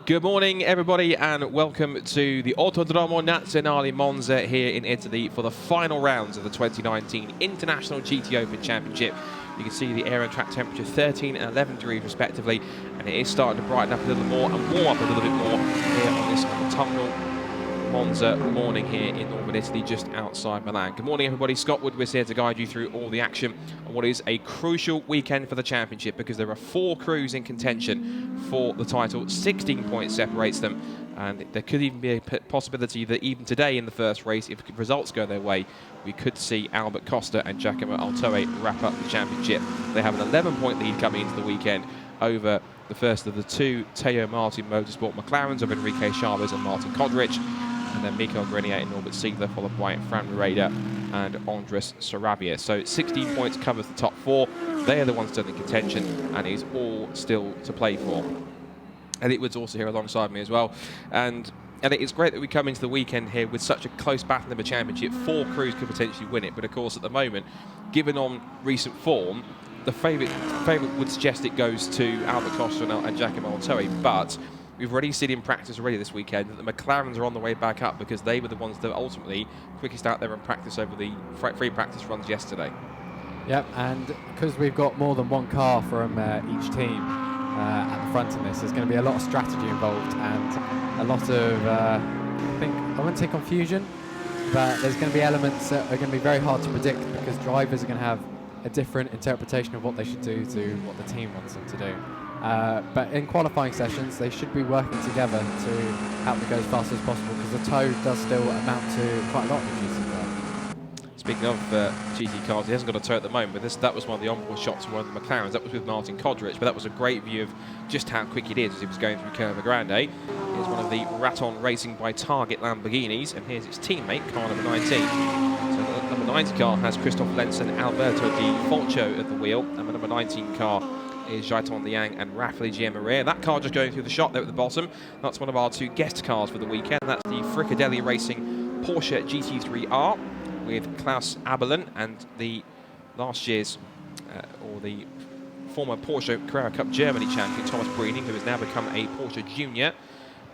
Good morning, everybody, and welcome to the Autodromo Nazionale Monza here in Italy for the final rounds of the 2019 International GT Open Championship. You can see the air and track temperature 13 and 11 degrees respectively, and it is starting to brighten up a little more and warm up a little bit more here on this autumnal Monza morning here in northern Italy, just outside Milan. Good morning, everybody. Scott Woodward's here to guide you through all the action on what is a crucial weekend for the championship, because there are 4 crews in contention for the title. 16 points separates them, and there could even be a possibility that even today in the first race, if results go their way, we could see Albert Costa and Giacomo Altoe wrap up the championship. They have an 11-point lead coming into the weekend over the first of the 2 Teo Martin Motorsport McLarens of Enrique Chavez and Martin Kodrich, and then Mikael Grenier and Norbert Siegler, followed by Fran Reda and Andres Sarabia. So 16 points covers the top 4. They are the ones still in contention, and it is all still to play for. Elliot Wood's also here alongside me as well. And it's great that we come into the weekend here with such a close battle in the championship. 4 crews could potentially win it, but of course at the moment, given on recent form, the favourite would suggest it goes to Albert Costa and Giacomo Altoe, but we've already seen in practice already this weekend that the McLarens are on the way back up, because they were the ones that ultimately quickest out there in practice over the free practice runs yesterday. Yep, and because we've got more than one car from each team at the front in this, there's going to be a lot of strategy involved and a lot of, I wouldn't say confusion, but there's going to be elements that are going to be very hard to predict, because drivers are going to have a different interpretation of what they should do to what the team wants them to do. But in qualifying sessions, they should be working together to help them go as fast as possible, because the tow does still amount to quite a lot in the GT car. Speaking of GT cars, he hasn't got a tow at the moment, but that was one of the onboard shots from one of the McLarens. That was with Martin Kodrich, but that was a great view of just how quick it is as he was going through Curva Grande. Here's one of the Raton Racing by Target Lamborghinis, and here's its teammate, car number 19. So the number 90 car has Christoph Lenz and Alberto Di Folcio at the wheel, and the number 19 car is Jaiton Liang and Raffaele Giammaria. That car just going through the shot there at the bottom. That's one of our 2 guest cars for the weekend. That's the Fricadelli Racing Porsche GT3R with Klaus Abelin and the last year's, or the former Porsche Carrera Cup Germany champion, Thomas Breening, who has now become a Porsche Junior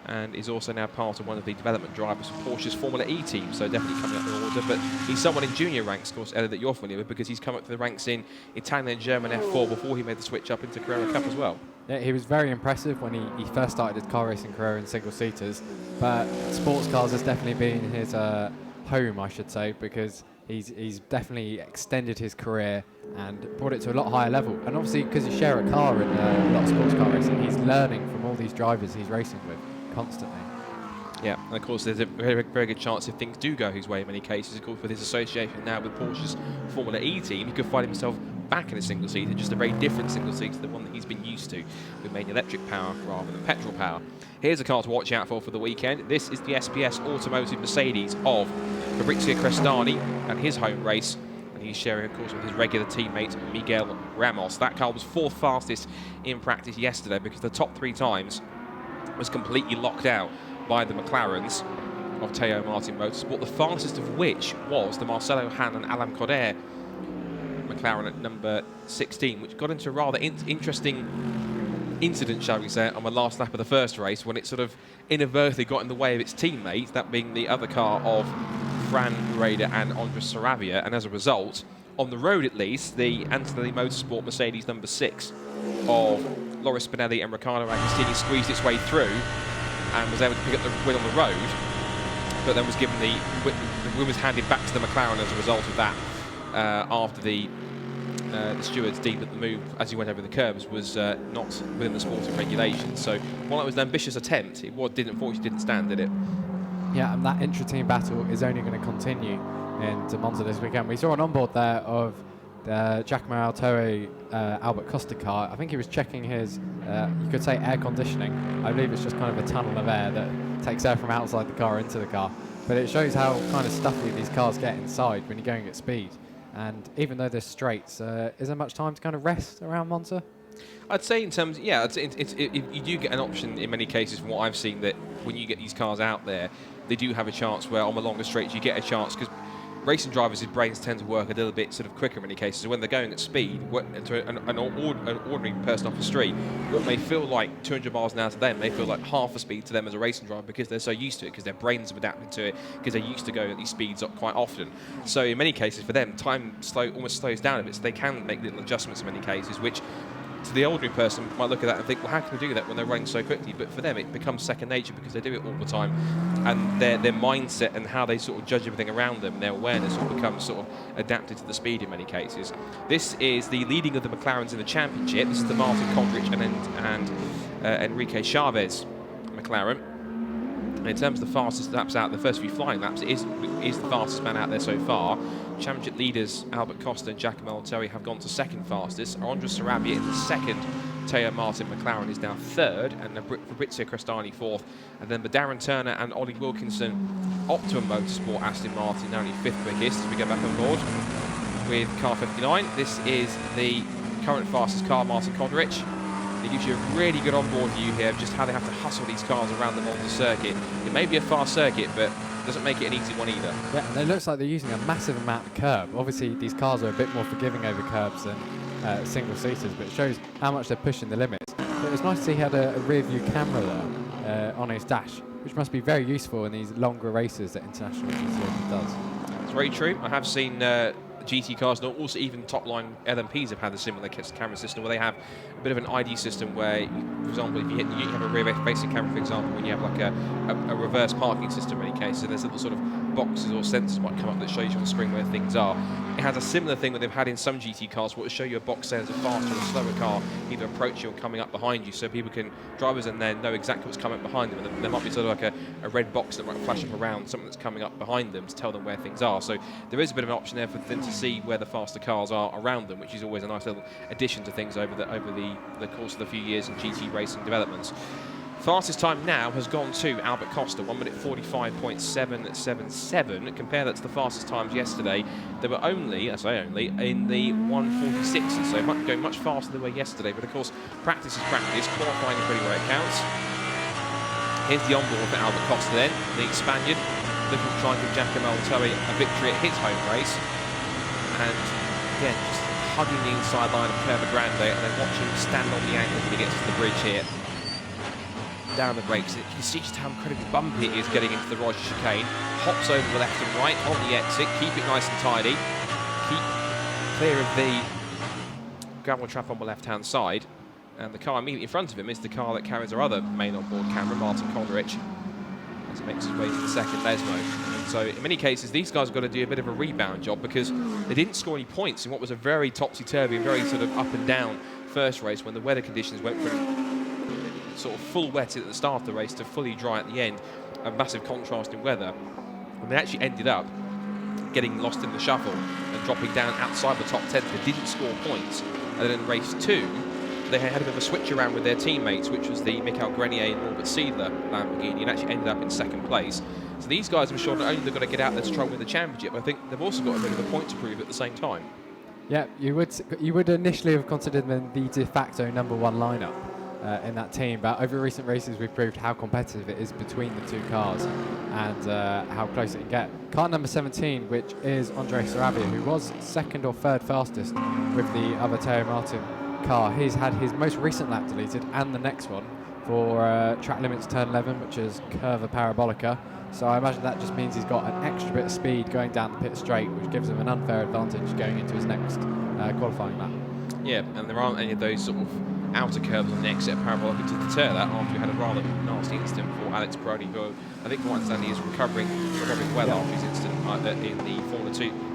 and is also now part of one of the development drivers for Porsche's Formula E team, so definitely coming up the order. But he's someone in junior ranks, of course, Elliot, that you're familiar with, because he's come up to the ranks in Italian and German F4 before he made the switch up into Carrera Cup as well. Yeah, he was very impressive when he first started his car racing career in single-seaters, but sports cars has definitely been his home, I should say, because he's definitely extended his career and brought it to a lot higher level. And obviously, because you share a car in a lot of sports car racing, he's learning from all these drivers he's racing with constantly. Yeah, and of course there's a very, very good chance if things do go his way in many cases, of course, with his association now with Porsche's Formula E team, he could find himself back in a single seater, just a very different single seater to the one that he's been used to, with main electric power rather than petrol power. Here's a car to watch out for the weekend. This is the SPS Automotive Mercedes of Fabrizio Crestani and his home race, and he's sharing, of course, with his regular teammate Miguel Ramos. That car was 4th fastest in practice yesterday, because the top 3 times was completely locked out by the McLarens of Teo Martin Motorsport, the fastest of which was the Marcelo Han and Alain Coder McLaren at number 16, which got into a rather interesting incident, shall we say, on the last lap of the first race, when it sort of inadvertently got in the way of its teammate, that being the other car of Fran Reda and Andres Sarabia, and as a result, on the road at least, the Antonelli Motorsport Mercedes number 6 of Loris Spinelli and Riccardo Agostini squeezed its way through and was able to pick up the win on the road, but then was given the win was handed back to the McLaren as a result of that, after the stewards deemed that the move as he went over the curbs was not within the sporting regulations. So while it was an ambitious attempt, unfortunately didn't stand, did it? Yeah, and that intra-team battle is only going to continue into Monza this weekend. We saw an onboard there of Giacomo Altoe Albert Costa car. I think he was checking his, you could say, air conditioning. I believe it's just kind of a tunnel of air that takes air from outside the car into the car. But it shows how kind of stuffy these cars get inside when you're going at speed. And even though there's straights, is there much time to kind of rest around Monza? I'd say in terms, yeah, you do get an option in many cases from what I've seen, that when you get these cars out there, they do have a chance where on the longer straights you get a chance, because racing drivers' brains tend to work a little bit sort of quicker in many cases. So when they're going at speed, to an ordinary person off the street, what may feel like 200 miles an hour to them may feel like half the speed to them as a racing driver, because they're so used to it, because their brains have adapted to it, because they're used to going at these speeds up quite often. So in many cases for them, time almost slows down a bit, so they can make little adjustments in many cases, which to the ordinary person might look at that and think, well, how can they do that when they're running so quickly? But for them, it becomes second nature, because they do it all the time, and their mindset and how they sort of judge everything around them, and their awareness will become sort of adapted to the speed in many cases. This is the leading of the McLarens in the championship. This is the Martin Condrich and Enrique Chavez McLaren. And in terms of the fastest laps out, the first few flying laps, it is the fastest man out there so far. Championship leaders Albert Costa and Giacomo Terry have gone to second fastest. Andres Sarabia in the second. Teo Martin McLaren is now third, and Fabrizio Crestani fourth. And then Darren Turner and Ollie Wilkinson, Optimum Motorsport Aston Martin, only fifth quickest as we go back on board with car 59. This is the current fastest car, Martin Condrich. It gives you a really good onboard view here of just how they have to hustle these cars around the Monza circuit. It may be a fast circuit, but doesn't make it an easy one either. Yeah, and it looks like they're using a massive amount of curb. Obviously, these cars are a bit more forgiving over curbs than single-seaters, but it shows how much they're pushing the limits. But it's nice to see he had a rear-view camera there on his dash, which must be very useful in these longer races that International GT does. It's very true. I have seen GT cars, and also even top-line LMPs have had a similar camera system where they have a bit of an ID system where, for example, if you have a rear-facing camera, for example, when you have like a reverse parking system in any case, so there's little sort of boxes or sensors might come up that shows you on the screen where things are. It has a similar thing that they've had in some GT cars, where it will show you a box saying there's a faster or slower car either approaching or coming up behind you, so people can, drivers and then know exactly what's coming behind them. And there might be sort of like a red box that might flash up around something that's coming up behind them to tell them where things are. So there is a bit of an option there for them to see where the faster cars are around them, which is always a nice little addition to things over the course of the few years in GT racing developments. Fastest time now has gone to Albert Costa, 1 minute 45.777. Compare that to the fastest times yesterday. They were only, I say only, in the 146s, so going much faster than they were yesterday. But of course, practice is practice. Qualifying is really where it counts. Here's the onboard for Albert Costa then, the Spaniard, looking to try and give Giacomo Terry a victory at his home race. And again, just hugging the inside line of Curva Grande, and then watching him stand on the angle when he gets to the bridge here. Down the brakes, you can see just how incredibly bumpy it is getting into the Roger chicane. Hops over the left and right on the exit, keep it nice and tidy. Keep clear of the gravel trap on the left-hand side. And the car immediately in front of him is the car that carries our other main onboard camera, Martin Condrich, as he makes his way to the second Lesmo. And so in many cases, these guys have got to do a bit of a rebound job, because they didn't score any points in what was a very topsy-turvy, very sort of up and down first race, when the weather conditions went from sort of full wet at the start of the race to fully dry at the end, a massive contrast in weather. And they actually ended up getting lost in the shuffle and dropping down outside the top 10. They didn't score points. And then in race 2, they had a bit of a switch around with their teammates, which was the Michael Grenier and Norbert Siedler Lamborghini, and actually ended up in second place. So these guys, I'm sure, not only they've got to get out there to try and win the championship, but I think they've also got a bit of a point to prove at the same time. Yeah, you would initially have considered them the de facto #1 lineup in that team, but over recent races we've proved how competitive it is between the two cars and how close it can get. Car number 17, which is Andres Sarabia, who was second or third fastest with the other Teo Martin car. He's had his most recent lap deleted and the next one for track limits turn 11, which is Curva Parabolica. So I imagine that just means he's got an extra bit of speed going down the pit straight, which gives him an unfair advantage going into his next qualifying lap. Yeah, and there aren't any of those sort of outer curves on the exit Parabolica to deter that, after we had a rather nasty incident for Alex Brody, who I think from my understanding is recovering well after his incident in the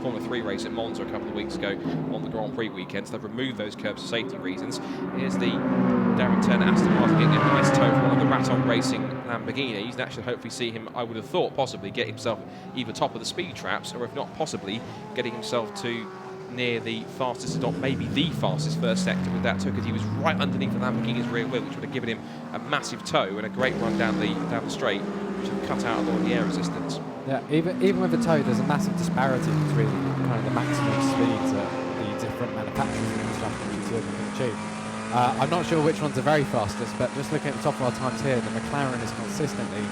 Formula 3 race at Monza a couple of weeks ago on the Grand Prix weekend. So they've removed those curbs for safety reasons. Here's the Darren Turner Aston Martin getting a nice tow from one of the Raton Racing Lamborghini. You can actually hopefully see him, I would have thought, possibly get himself either top of the speed traps, or if not, possibly getting himself to near the fastest, if not maybe the fastest first sector with that tow, because he was right underneath the Lamborghini's rear wheel, which would have given him a massive tow and a great run down the straight, which would have cut out a lot of the air resistance. Yeah, even with the tow, there's a massive disparity between kind of the maximum speeds that the different manufacturers in the strategy can achieve. I'm not sure which one's the very fastest, but just looking at the top of our times here, the McLaren is consistently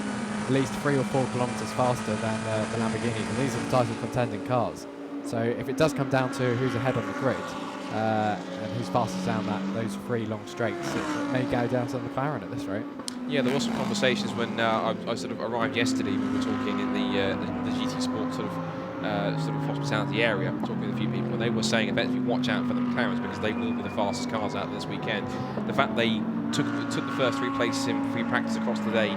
at least 3 or 4 kilometres faster than the Lamborghinis, and these are the title contending cars. So if it does come down to who's ahead on the grid and who's fastest down those 3 long straights, it may go down to the McLaren at this rate. Yeah, there were some conversations when I sort of arrived yesterday. We were talking in the GT Sport sort of hospitality area, talking with a few people, and they were saying effectively watch out for the McLarens because they will be the fastest cars out this weekend. The fact they took the first 3 places in free practice across the day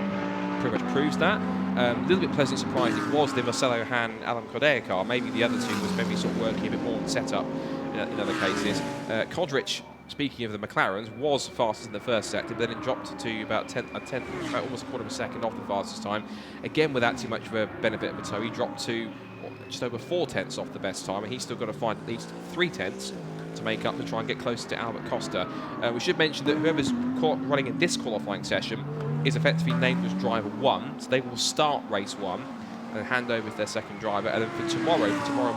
pretty much proves that. A little bit pleasant surprise it was the Marcelo Han Alan Correa car. Maybe the other 2 was maybe sort of working a bit more on setup in other cases. Kodrich, speaking of the McLarens, was fastest in the first sector, then it dropped to about almost a quarter of a second off the fastest time. Again, without too much of a benefit of a toe, he dropped to just over 4 tenths off the best time, and he's still got to find at least 3 tenths to make up to try and get closer to Albert Costa. We should mention that whoever's running in this qualifying session is effectively named as driver 1, so they will start race 1 and hand over to their second driver, and then for tomorrow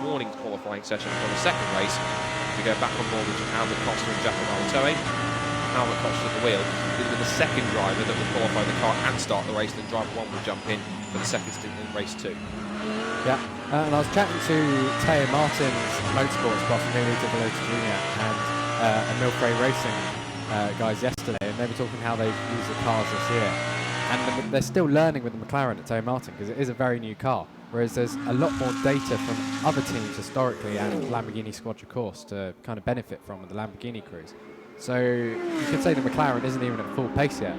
morning's qualifying session for the second race, we go back on board with Albert Costa and Giacomo Altoe. Albert Costa at the wheel will be the second driver that will qualify the car and start the race, and then driver 1 will jump in for the second stint in race 2. Yeah, and I was chatting to Teo Martin's motorsports boss, Emilio Di Villota Jr. and Emil Frey Racing guys yesterday, and they were talking how they've used the cars this year. And they're still learning with the McLaren at Teo Martin because it is a very new car, whereas there's a lot more data from other teams historically and Lamborghini squad, of course, to kind of benefit from with the Lamborghini crews. So you could say the McLaren isn't even at full pace yet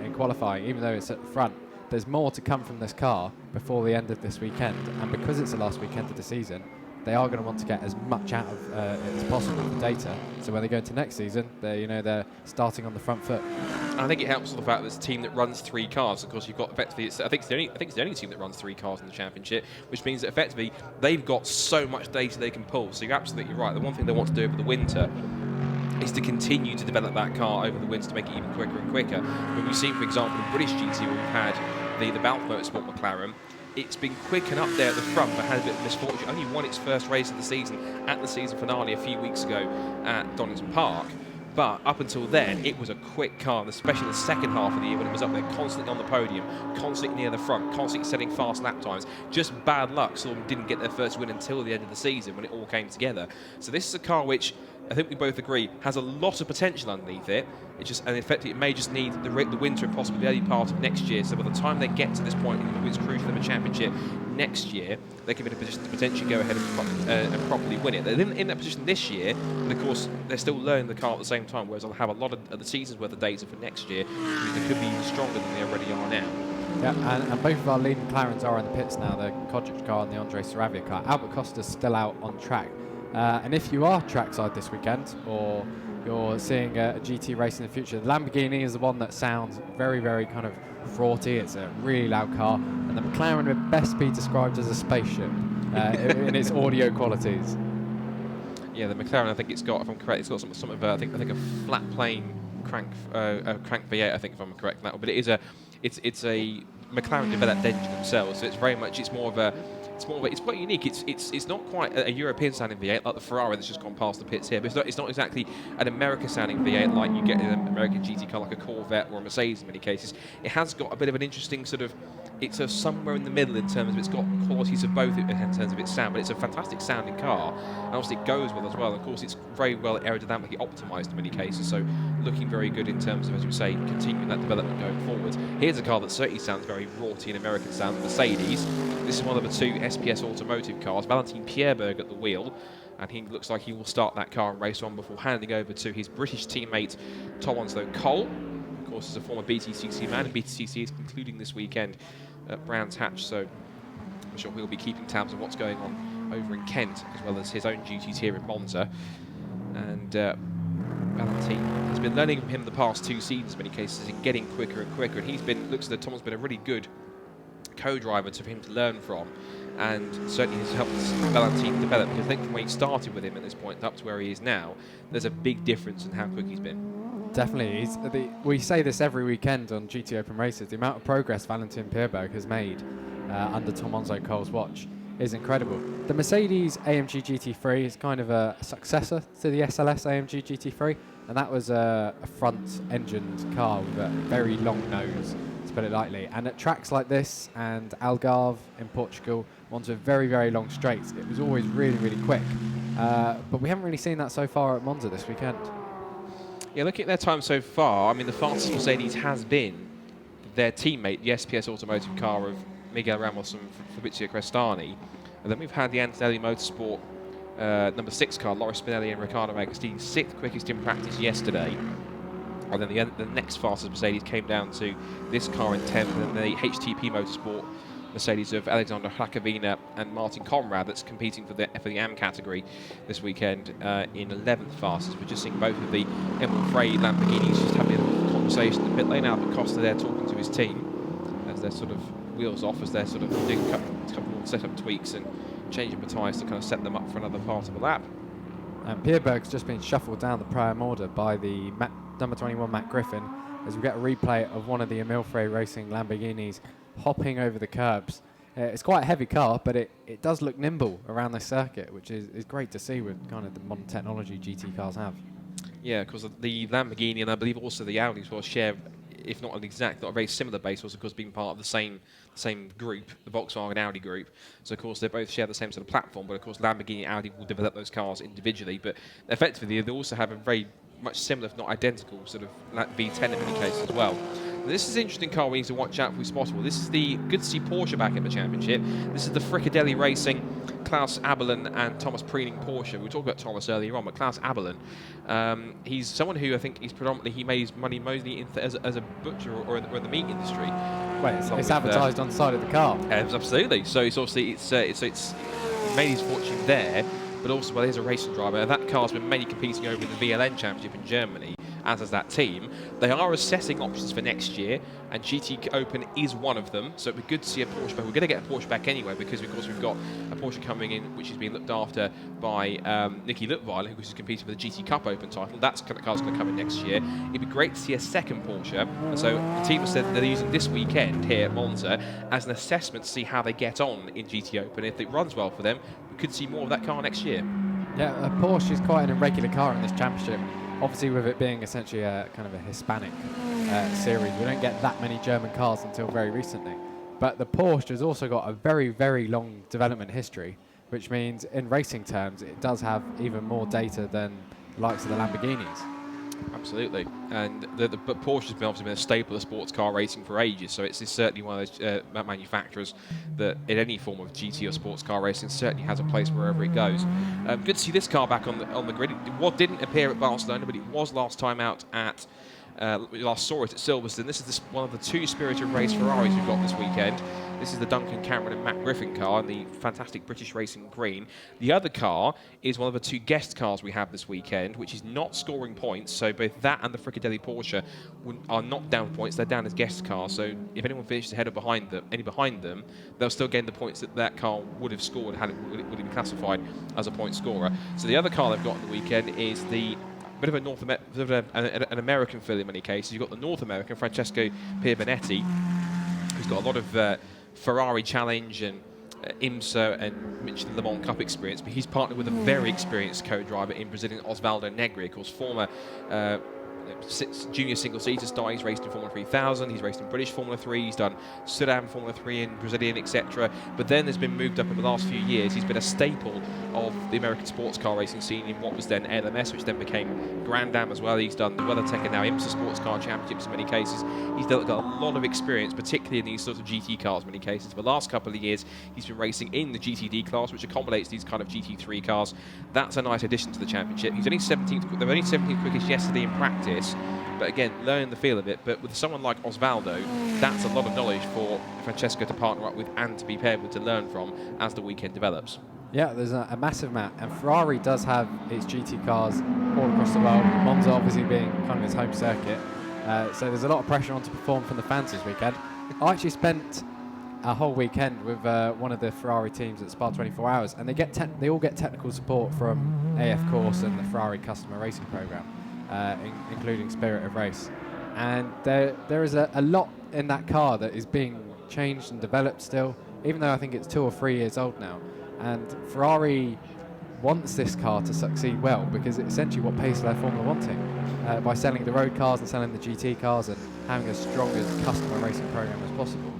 in qualifying, even though it's at the front. There's more to come from this car before the end of this weekend, and because it's the last weekend of the season, they are going to want to get as much out of it as possible with data. So when they go into next season, they're starting on the front foot. I think it helps with the fact that it's a team that runs 3 cars. Of course, you've got effectively. I think it's the only team that runs 3 cars in the championship, which means that effectively they've got so much data they can pull. So you're absolutely right. The one thing they want to do over the winter is to continue to develop that car over the winter to make it even quicker and quicker. When we've seen, for example, in British GT, where we've had the Balfe Motorsport McLaren, it's been quick and up there at the front, but had a bit of misfortune. Only won its first race of the season at the season finale a few weeks ago at Donington Park. But up until then, it was a quick car, and especially the second half of the year when it was up there constantly on the podium, constantly near the front, constantly setting fast lap times. Just bad luck, so they didn't get their first win until the end of the season when it all came together. So this is a car which I think we both agree has a lot of potential underneath it. And in fact, it may just need the winter and possibly the early part of next year. So by the time they get to this point in the cruise for the championship next year, they can be in a position to potentially go ahead and properly win it. They're in that position this year, but of course they're still learning the car at the same time. Whereas they'll have a lot of the season's worth of data for next year. They could be even stronger than they already are now. Yeah, and both of our leading McLarens are in the pits now. The Kodrich car and the Andre Saravia car. Albert Costa's still out on track. And if you are trackside this weekend, or you're seeing a GT race in the future, the Lamborghini is the one that sounds very, very kind of fraughty. It's a really loud car, and the McLaren would best be described as a spaceship in its audio qualities. Yeah, the McLaren, I think it's got, if I'm correct, it's got some of I think a flat plane crank V8, I think, if I'm correct. That, but it's a McLaren developed engine themselves, so it's quite unique. It's not quite a European sounding V8 like the Ferrari that's just gone past the pits here, but it's not exactly an American sounding V8 like you get in an American GT car like a Corvette or a Mercedes in many cases. It has got a bit of an interesting sort of, it's somewhere in the middle in terms of it's got qualities of both in terms of its sound, but it's a fantastic sounding car, and obviously it goes well as well. Of course, it's very well aerodynamically optimised in many cases, so looking very good in terms of, as you say, continuing that development going forward. Here's a car that certainly sounds very raughty and American sound, the Mercedes. This is one of the 2 SPS Automotive cars, Valentin Pierberg at the wheel, and he looks like he will start that car in race 1 before handing over to his British teammate Tom Onslow Cole. Of course, is a former BTCC man, and BTCC is concluding this weekend at Brands Hatch, so I'm sure he'll be keeping tabs on what's going on over in Kent, as well as his own duties here in Monza. And Valentin has been learning from him the past 2 seasons in many cases and getting quicker and quicker, and looks like Tom's been a really good co-driver for him to learn from, and certainly has helped Valentin develop, because I think from where he started with him at this point up to where he is now, there's a big difference in how quick he's been. Definitely. We say this every weekend on GT Open Races. The amount of progress Valentin Pierberg has made under Tom Onslow Cole's watch is incredible. The Mercedes AMG GT3 is kind of a successor to the SLS AMG GT3, and that was a front-engined car with a very long nose, to put it lightly. And at tracks like this and Algarve in Portugal, ones with very, very long straights, it was always really, really quick. But we haven't really seen that so far at Monza this weekend. Yeah, looking at their time so far, I mean, the fastest Mercedes has been their teammate, the SPS Automotive car of Miguel Ramos and Fabrizio Crestani. And then we've had the Antonelli Motorsport number 6 car, Loris Spinelli and Riccardo Agostini, 6th quickest in practice yesterday. And then the next fastest Mercedes came down to this car in 10th, and the HTP Motorsport Mercedes of Alexander Hracovina and Martin Conrad that's competing for the AM category this weekend in 11th fastest. We're just seeing both of the Emil Frey Lamborghinis just having a conversation in the pit lane. Albert Costa there talking to his team as they're sort of wheels off, as they're sort of doing a couple more setup tweaks and changing the tyres to kind of set them up for another part of the lap. And Pierberg's just been shuffled down the Priam order by the number 21 Matt Griffin, as we get a replay of one of the Emil Frey Racing Lamborghinis hopping over the curbs. It's quite a heavy car, but it does look nimble around the circuit, which is great to see with kind of the modern technology GT cars have. Yeah, because the Lamborghini and I believe also the Audis will share, if not an exact, not a very similar base, also of course being part of the same group, the Volkswagen Audi group. So of course they both share the same sort of platform, but of course Lamborghini and Audi will develop those cars individually. But effectively they also have a very much similar, if not identical, sort of V10 in many cases as well. This is an interesting car we need to watch out for if possible. This is good to see Porsche back in the championship. This is the Fricadelli Racing, Klaus Abelin and Thomas Preening Porsche. We talked about Thomas earlier on, but Klaus Abelin, he's someone who I think he made his money mostly as a butcher or in the meat industry. Well, it's advertised on the side of the car. Absolutely. So it's obviously it's made his fortune there. But also, well, he's a racing driver. That car's been mainly competing over in the VLN Championship in Germany, as is that team. They are assessing options for next year, and GT Open is one of them. So it'd be good to see a Porsche back. We're going to get a Porsche back anyway, because of course we've got a Porsche coming in, which is being looked after by Nicky Luttweiler, who is competing for the GT Cup Open title. That car's going to come in next year. It'd be great to see a second Porsche. And so the team has said that they're using this weekend here at Monza as an assessment to see how they get on in GT Open. If it runs well for them, we could see more of that car next year. Yeah, a Porsche is quite an irregular car in this championship. Obviously, with it being essentially a kind of a Hispanic series, we don't get that many German cars until very recently. But the Porsche has also got a very, very long development history, which means in racing terms, it does have even more data than the likes of the Lamborghinis. Absolutely, and but Porsche's obviously been a staple of sports car racing for ages, so it's certainly one of those manufacturers that in any form of GT or sports car racing certainly has a place wherever it goes. Good to see this car back on the grid. It didn't appear at Barcelona, but it was last time out at we last saw it at Silverstone. This is one of the 2 Spirited Race Ferraris we've got this weekend. This is the Duncan Cameron and Matt Griffin car in the fantastic British Racing Green. The other car is one of the 2 guest cars we have this weekend, which is not scoring points. So both that and the Fricadelli Porsche are not down points. They're down as guest cars. So if anyone finishes ahead or behind them, they'll still gain the points that car would have scored had it would have been classified as a point scorer. So the other car they've got on the weekend is the bit of an American fill in many cases. You've got the North American Francesco Pierbenetti, who's got a lot of Ferrari Challenge and IMSA and Michelin Le Mans Cup experience, but he's partnered with a very experienced co-driver in Brazilian Osvaldo Negri, of course, former junior single-seater star. He's raced in Formula 3000, he's raced in British Formula 3, he's done Sudan Formula 3 and Brazilian, etc. But then there's been moved up in the last few years. He's been a staple of the American sports car racing scene in what was then LMS, which then became Grand Am as well. He's done the WeatherTech and now IMSA Sports Car Championships in many cases. He's got a lot of experience, particularly in these sorts of GT cars in many cases. For the last couple of years, he's been racing in the GTD class, which accommodates these kind of GT3 cars. That's a nice addition to the championship. He's only 17th, they were only 17th quickest yesterday in practice, but again, learning the feel of it. But with someone like Osvaldo, that's a lot of knowledge for Francesco to partner up with and to be paired with to learn from as the weekend develops. Yeah, there's a massive amount, and Ferrari does have its GT cars all across the world, Monza obviously being kind of its home circuit, so there's a lot of pressure on to perform from the fans this weekend. I actually spent a whole weekend with one of the Ferrari teams at Spa 24 Hours, and they all get technical support from AF Course and the Ferrari Customer Racing Program, including Spirit of Race. And there is a lot in that car that is being changed and developed still, even though I think it's 2 or 3 years old now. And Ferrari wants this car to succeed well, because it's essentially what pays for their Formula 1 team. By selling the road cars and selling the GT cars and having as strong as customer racing program as possible,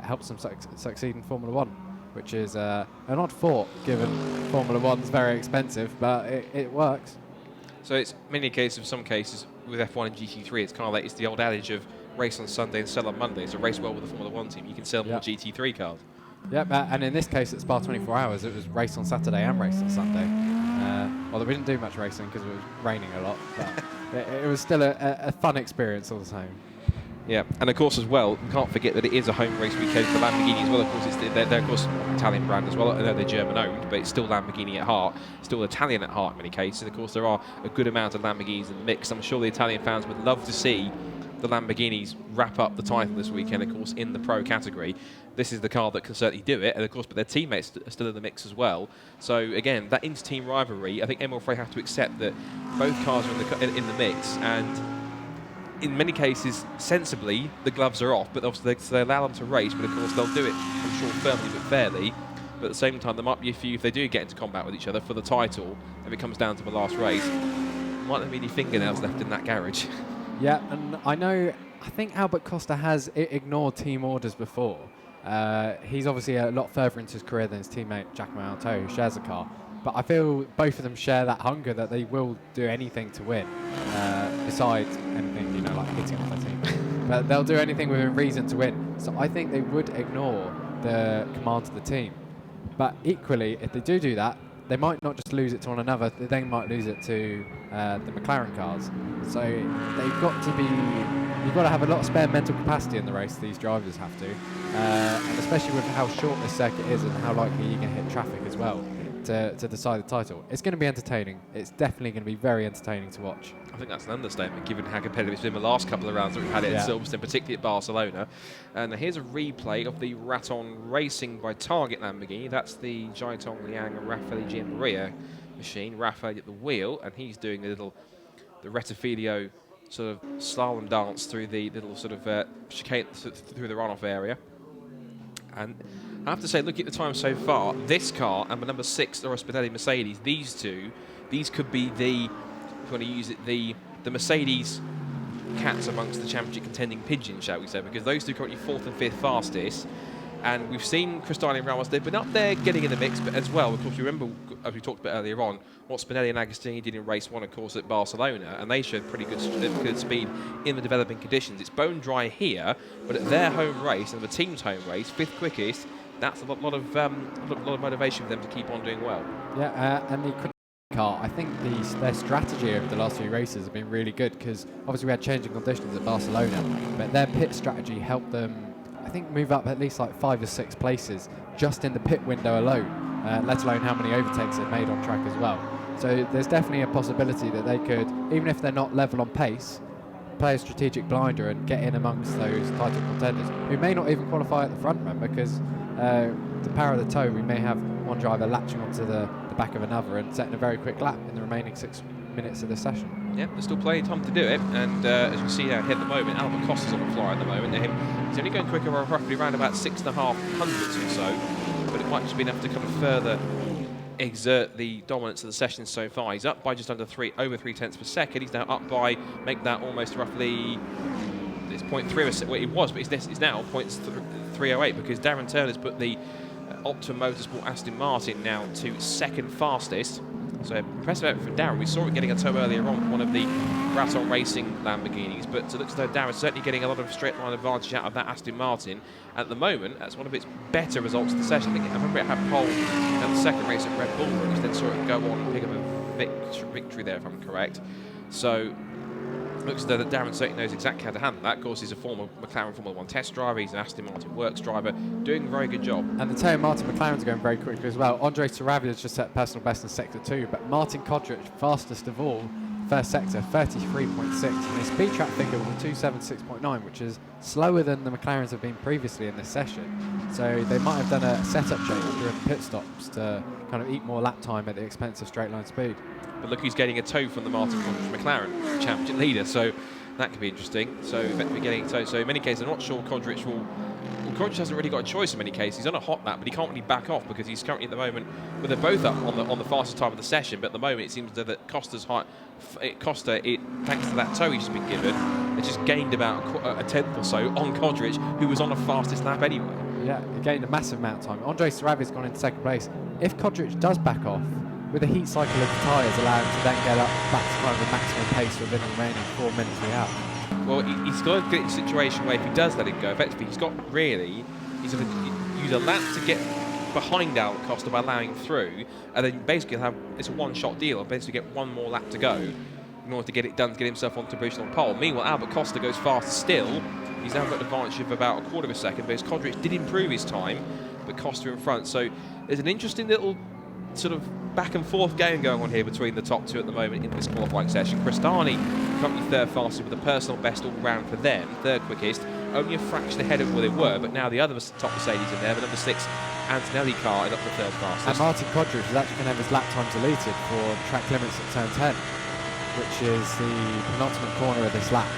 helps them succeed in Formula 1, which is an odd thought given Formula 1's very expensive, but it works. So it's many cases, in some cases, with F1 and GT3, it's kind of like it's the old adage of race on Sunday and sell on Monday. So race well with the Formula 1 team, you can sell more GT3 cars. Yep, and in this case at Spa 24 Hours, it was race on Saturday and race on Sunday. Although we didn't do much racing because it was raining a lot, but it was still a fun experience all the time. Yeah, and of course as well, we can't forget that it is a home race weekend for Lamborghini as well. Of course, they're of course Italian brand as well. I know they're German owned, but it's still Lamborghini at heart, still Italian at heart in many cases. And of course, there are a good amount of Lamborghinis in the mix. I'm sure the Italian fans would love to see the Lamborghinis wrap up the title this weekend, of course, in the pro category. This is the car that can certainly do it, and of course, but their teammates are still in the mix as well. So again, that inter-team rivalry, I think Emil Frey have to accept that both cars are in the mix, and in many cases, sensibly, the gloves are off, but obviously they allow them to race, but of course they'll do it, I'm sure, firmly but fairly. But at the same time, there might be a few, if they do get into combat with each other for the title, if it comes down to the last race, might there be any fingernails left in that garage? Yeah, and I think Albert Costa has ignored team orders before. He's obviously a lot further into his career than his teammate Giacomo Alto, who shares a car. But I feel both of them share that hunger that they will do anything to win, besides anything, like hitting off their team. But they'll do anything within reason to win. So I think they would ignore the command of the team. But equally, if they do that, they might not just lose it to one another, they might lose it to the McLaren cars. So you've got to have a lot of spare mental capacity in the race, these drivers have to. And especially with how short this circuit is and how likely you're going to hit traffic as well to decide the title. It's going to be entertaining. It's definitely going to be very entertaining to watch. I think that's an understatement, given how competitive it's been the last couple of rounds that we've had it at Silverstone, particularly at Barcelona. And here's a replay of the Raton Racing by Target Lamborghini. That's the Jiatong Liang and Raffaele Gianmaria machine. Raffaele at the wheel, and he's doing the Rettifilio sort of slalom dance through the little sort of chicane through the runoff area. And I have to say, look at the time so far, this car and the number 6 Laura Spinelli Mercedes, these could be the, if you want to use it, the Mercedes cats amongst the championship contending pigeons, shall we say, because those two currently 4th and 5th fastest. And we've seen Cristalli and Ramos, they've been up there getting in the mix, but as well, of course, you remember, as we talked about earlier on, what Spinelli and Agostini did in race 1, of course, at Barcelona, and they showed pretty good speed in the developing conditions. It's bone dry here, but at their home race, and the team's home race, 5th quickest, that's a lot of motivation for them to keep on doing well. Yeah, and the car, I think their strategy over the last few races have been really good, because obviously we had changing conditions at Barcelona, but their pit strategy helped them, I think, move up at least like 5 or 6 places just in the pit window alone, let alone how many overtakes they've made on track as well. So there's definitely a possibility that they could, even if they're not level on pace, play a strategic blinder and get in amongst those title contenders, who may not even qualify at the front, remember, because the power of the toe, we may have one driver latching onto the back of another and setting a very quick lap in the remaining 6 minutes of the session. Yeah, there's still plenty of time to do it, and as you can see here at the moment, Albert Costa's on the fly at the moment. He's only going quicker, roughly around about 6.5 hundredths or so, but it might just be enough to kind of further exert the dominance of the session so far. He's up by just over 3 tenths per second. He's now up by, make that almost roughly, it's 0.3, well, it was, but it's now 0.308, because Darren Turner's put the Optima Motorsport Aston Martin now to 2nd fastest. So impressive effort from Darren. We saw it getting a toe earlier on with one of the Raton Racing Lamborghinis, but it looks as though Darren's certainly getting a lot of straight line advantage out of that Aston Martin. At the moment, that's one of its better results of the session. I remember it had pole in the second race at Red Bull, which then saw it go on and pick up a victory there, if I'm correct. So looks as though that Darren certainly knows exactly how to handle that. Of course, he's a former McLaren Formula 1 test driver. He's an Aston Martin Works driver, doing a very good job. And the Teo Martin McLarens are going very quickly as well. Andre Sarabia has just set personal best in Sector 2, but Martin Kodrich, fastest of all, first sector, 33.6. And his speed trap figure was a 276.9, which is slower than the McLarens have been previously in this session. So they might have done a setup change during pit stops to kind of eat more lap time at the expense of straight line speed. But look who's getting a toe from the Martin Kodrich McLaren, championship leader, so that could be interesting. So effectively getting a toe. So in many cases, I'm not sure Kodrich will Kodric hasn't really got a choice in many cases. He's on a hot lap, but he can't really back off because he's currently at the moment, well, they're both up on the fastest time of the session, but at the moment it seems that Costa, thanks to that tow he's just been given, has just gained about a tenth or so on Kodric, who was on a fastest lap anyway. Yeah, he gained a massive amount of time. Andre Saravia's gone into second place. If Kodric does back off, with a heat cycle of the tyres allowed to then get up back to kind of the maximum pace within the remaining 4 minutes we have. Well, he's got to get in a situation where if he does let him go, effectively he's going to use a lap to get behind Albert Costa by allowing him through, and then basically it's a one-shot deal. He'll basically get one more lap to go in order to get it done to get himself onto the provisional pole. Meanwhile, Albert Costa goes faster still. He's now got an advantage of about a quarter of a second, but Kodric did improve his time, but Costa in front. So there's an interesting little sort of back and forth game going on here between the top two at the moment in this qualifying session. Cristani currently third fastest with a personal best all round for them, third quickest, only a fraction ahead of where they were, but now the other top Mercedes in there, the number 6 Antonelli car is up to third fastest. And Martin Kodric is actually going to have his lap time deleted for track limits at turn 10, which is the penultimate corner of this lap.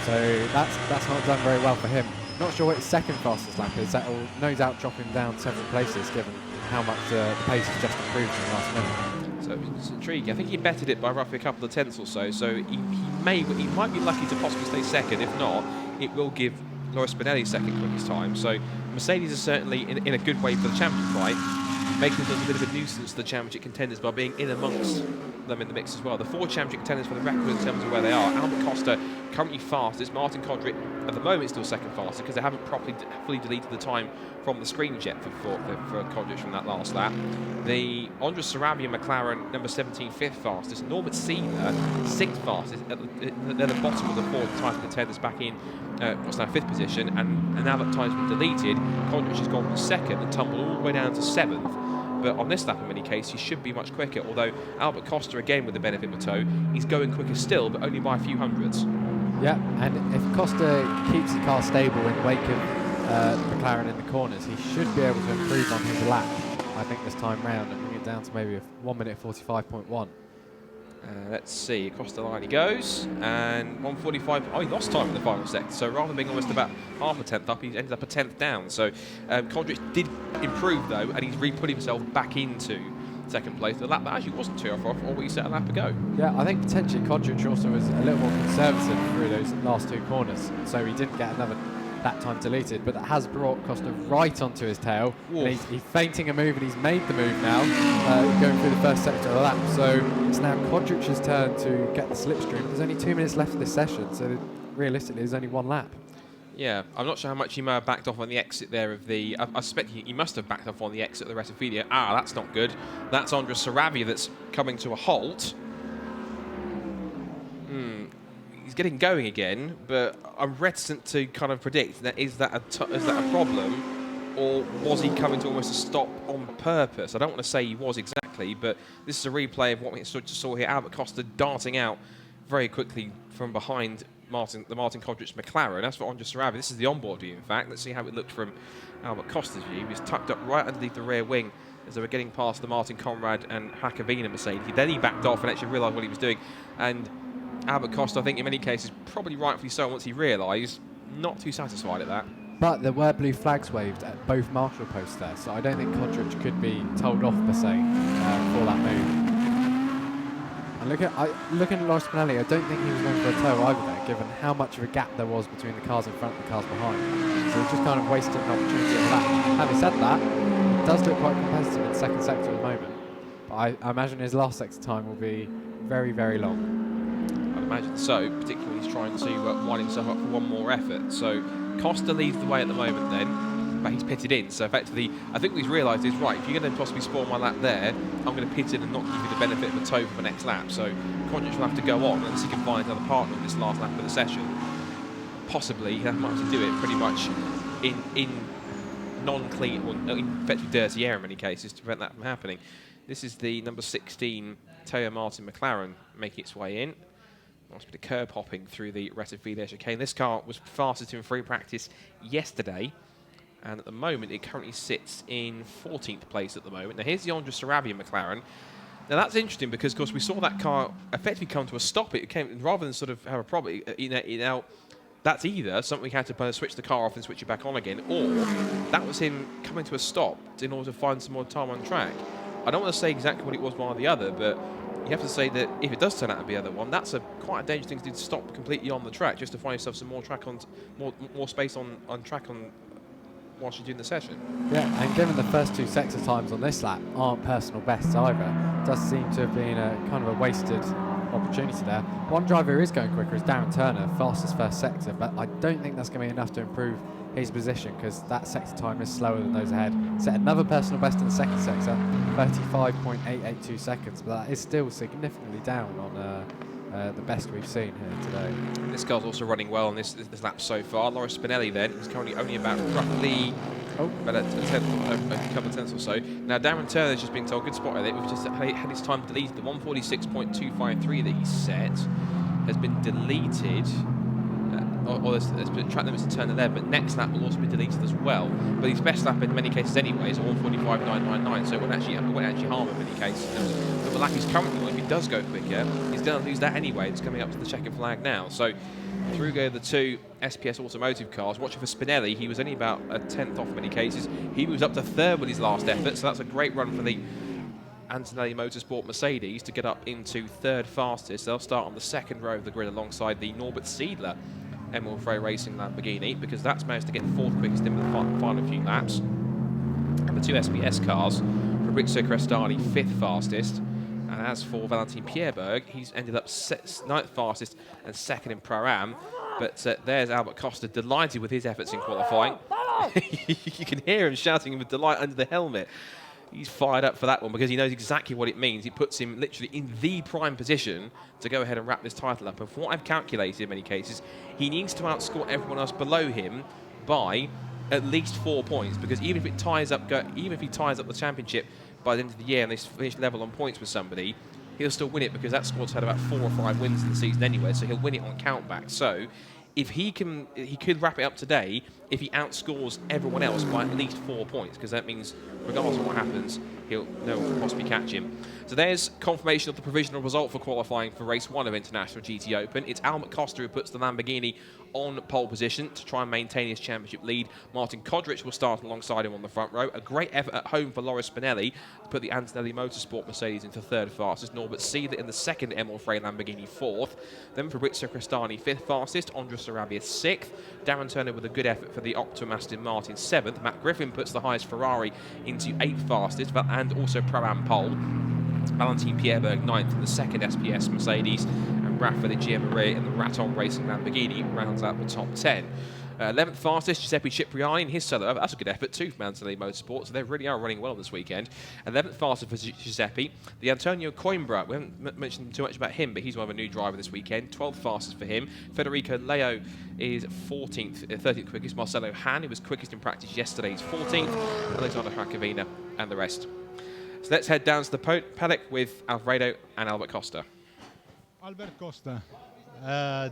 So that's not done very well for him. Not sure what his second fastest lap is. That will no doubt drop him down several places, given how much the pace has just improved in the last minute. So it's intriguing. I think he bettered it by roughly a couple of tenths or so. So he might be lucky to possibly stay second. If not, it will give Laura Spinelli second quickest time. So Mercedes is certainly in a good way for the championship fight, making them a bit of a nuisance to the championship contenders by being in amongst them in the mix as well. The 4 championship contenders for the record in terms of where they are. Albert Costa currently fastest. Martin Kodric at the moment still second fastest because they haven't fully deleted the time from the screen yet for Kodric from that last lap. The Andre Sarabia McLaren number 17 fifth fastest. Norbert Siener 6th fastest. They're the bottom of the 4 title contenders back in what's now 5th position, and now that time's been deleted, Kodric has gone from second and tumbled all the way down to 7th. But on this lap, in many cases, he should be much quicker. Although Albert Costa, again with the benefit of a tow, he's going quicker still, but only by a few hundreds. Yeah, and if Costa keeps the car stable in the wake of McLaren in the corners, he should be able to improve on his lap, I think, this time round, and bring it down to maybe a 1 minute 45.1. Let's see, across the line he goes, and 1:45. Oh, he lost time in the final sector, so rather than being almost about half a tenth up, he ended up a tenth down. So Kodric did improve though, and he's re-put himself back into second place. The lap that actually wasn't too far off what he set a lap ago. Yeah, I think potentially Kodric also was a little more conservative through those last 2 corners, so he didn't get another that time deleted, but that has brought Costa right onto his tail. And he's feinting a move, and he's made the move now, going through the first sector of the lap. So it's now Kodric's turn to get the slipstream. There's only 2 minutes left of this session, so realistically there's only 1 lap. Yeah, I'm not sure how much he may have backed off on the exit there of the... I suspect he must have backed off on the exit of the Retifidia. That's not good. That's Andre Sarabia that's coming to a halt. He's getting going again, but I'm reticent to kind of predict that is that a problem, or was he coming to almost a stop on purpose? I don't want to say he was exactly, but this is a replay of what we saw here. Albert Costa darting out very quickly from behind the Martin Kodric McLaren. As for Andre Sarabia, this is the onboard view, in fact. Let's see how it looked from Albert Costa's view. He was tucked up right underneath the rear wing as they were getting past the Martin Conrad and Hakavina Mercedes. Then he backed off and actually realised what he was doing. And Albert Costa, I think in many cases, probably rightfully so once he realised, not too satisfied at that. But there were blue flags waved at both marshal posts there, so I don't think Kodric could be told off per se for that move. And looking at Laura Spinelli, I don't think he was going for a tow either there, given how much of a gap there was between the cars in front and the cars behind. So he just kind of wasted an opportunity at that. Having said that, it does look quite competitive in the second sector at the moment. But I imagine his last sector time will be very, very long. I'd imagine so, particularly when he's trying to wind himself up for one more effort. So Costa leads the way at the moment then, but he's pitted in. So effectively, I think what he's realised is, right, if you're going to possibly spoil my lap there, I'm going to pit in and not give you the benefit of a tow for the next lap. So Kodric will have to go on unless he can find another partner in this last lap of the session. Possibly, he'll have to do it pretty much in non-clean, or in effectively dirty air in many cases to prevent that from happening. This is the number 16 Teo Martin McLaren making its way in. Nice bit of curb hopping through the Retifidia chicane. This car was fastest in free practice yesterday, and at the moment it currently sits in 14th place at the moment. Now here's the Andre Sarabia McLaren. Now that's interesting because, of course, we saw that car effectively come to a stop. It came rather than sort of have a problem. that's either something he had to switch the car off and switch it back on again, or that was him coming to a stop in order to find some more time on track. I don't want to say exactly what it was one or the other, but you have to say that if it does turn out to be the other one, that's quite a dangerous thing to do, to stop completely on the track just to find yourself some more track on more space on track on whilst you're doing the session. Yeah, and given the first 2 sector times on this lap aren't personal bests either, it does seem to have been a kind of a wasted opportunity there. One driver who is going quicker is Darren Turner, fastest first sector, but I don't think that's going to be enough to improve his position because that sector time is slower than those ahead. Set another personal best in the second sector, 35.882 seconds, but that is still significantly down on the best we've seen here today. This car's also running well on this lap so far. Loris Spinelli then is currently only about roughly about a couple of tenths or so. Now Darren Turner has just been told, good spot, I think, we've just had his time deleted. The 146.253 that he set has been deleted. Or there's been track limits to Turner there, but next lap will also be deleted as well. But his best lap in many cases anyway is a 145.999, so it won't actually harm him in many cases. But the lap he's currently on, if he does go quicker, he's going to lose that anyway. It's coming up to the checkered flag now. So through go the 2 SPS Automotive cars. Watching for Spinelli, he was only about a tenth off in many cases. He moves up to 3rd with his last effort, so that's a great run for the Antonelli Motorsport Mercedes to get up into 3rd fastest. They'll start on the 2nd row of the grid alongside the Norbert Siedler Emil Frey Racing Lamborghini, because that's managed to get 4th quickest in the final few laps. And the 2 SPS cars, Fabrizio Crestani 5th fastest, and as for Valentin Pierberg, he's ended up 9th fastest and 2nd in Pro-Am. But there's Albert Costa, delighted with his efforts in qualifying. You can hear him shouting with delight under the helmet. He's fired up for that one because he knows exactly what it means. It puts him literally in the prime position to go ahead and wrap this title up. And from what I've calculated in many cases, he needs to outscore everyone else below him by at least 4 points, because even if he ties up the championship by the end of the year and they finish level on points with somebody, he'll still win it because that squad's had about 4 or 5 wins in the season anyway, so he'll win it on countback. So if he could wrap it up today if he outscores everyone else by at least 4 points, because that means regardless of what happens, no one can possibly catch him. So there's confirmation of the provisional result for qualifying for race 1 of International GT Open. It's Albert Costa who puts the Lamborghini on pole position to try and maintain his championship lead. Martin Kodrich will start alongside him on the front row. A great effort at home for Loris Spinelli to put the Antonelli Motorsport Mercedes into 3rd fastest. Norbert Siedler in the 2nd Emil Frey Lamborghini 4th. Then Fabrizio Crestani 5th fastest. Andres Sarabia 6th. Darren Turner with a good effort for the Optima Aston Martin 7th. Matt Griffin puts the highest Ferrari into 8th fastest, and also Pro-Am pole. Valentin Pierberg 9th in the 2nd SPS Mercedes, and Rafa Di Giammaria in the Raton Racing Lamborghini rounds out the top 10. 11th fastest, Giuseppe Cipriani in his solo. That's a good effort too from Antonelli Motorsport, so they really are running well this weekend. 11th fastest for Giuseppe. The Antonio Coimbra, we haven't mentioned too much about him, but he's one of a new driver this weekend. 12th fastest for him. Federico Leo is 13th quickest. Marcelo Han, who was quickest in practice yesterday, is 14th. Alexander Hracovina and the rest. So let's head down to the paddock with Alfredo and Albert Costa. Albert Costa,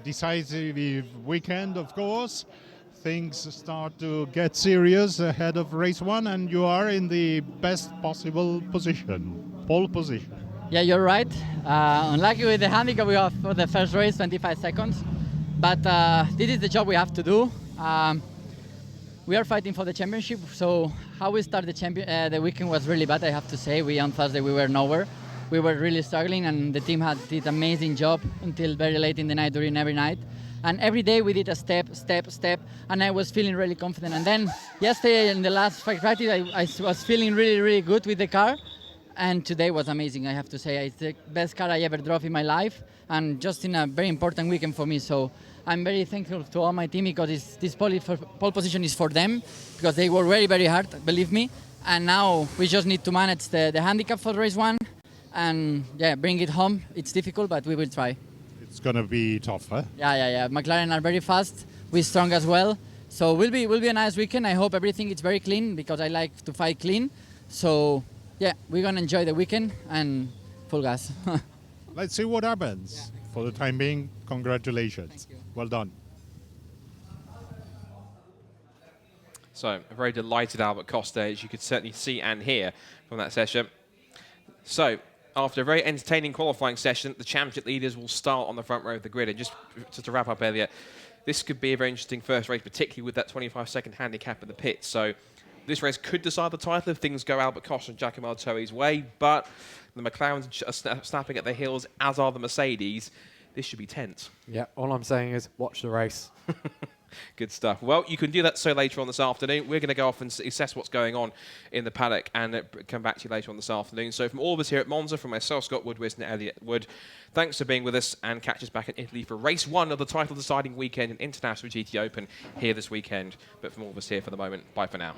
decisive weekend, of course. Things start to get serious ahead of race 1, and you are in the best possible position, pole position. Yeah, you're right. Unlucky with the handicap we have for the first race, 25 seconds. But this is the job we have to do. We are fighting for the championship, so how we start the weekend was really bad, I have to say. On Thursday we were nowhere. We were really struggling, and the team did an amazing job until very late in the night, during every night. And every day we did a step, and I was feeling really confident. And then yesterday in the last practice, I was feeling really, really good with the car. And today was amazing, I have to say. It's the best car I ever drove in my life, and just in a very important weekend for me. So I'm very thankful to all my team, because this pole position is for them, because they work very, very hard, believe me. And now we just need to manage the handicap for race 1 and bring it home. It's difficult, but we will try. It's going to be tough, huh? Yeah. McLaren are very fast. We're strong as well. So will be a nice weekend. I hope everything is very clean, because I like to fight clean. So yeah, we're going to enjoy the weekend and full gas. Let's see what happens. Yeah. For the time being, congratulations. Thank you. Well done. So, a very delighted Albert Costa, as you could certainly see and hear from that session. So, after a very entertaining qualifying session, the championship leaders will start on the front row of the grid. And just to wrap up earlier, this could be a very interesting first race, particularly with that 25-second handicap in the pits. So this race could decide the title if things go Albert Costa and Giacomo Altoi's way, but the McLarens are snapping at their heels, as are the Mercedes. This should be tense. Yeah, all I'm saying is watch the race. Good stuff. Well, you can do that so later on this afternoon. We're going to go off and assess what's going on in the paddock and come back to you later on this afternoon. So from all of us here at Monza, from myself, Scott Woodward, and Elliot Wood, thanks for being with us, and catch us back in Italy for race 1 of the title-deciding weekend in International GT Open here this weekend. But from all of us here for the moment, bye for now.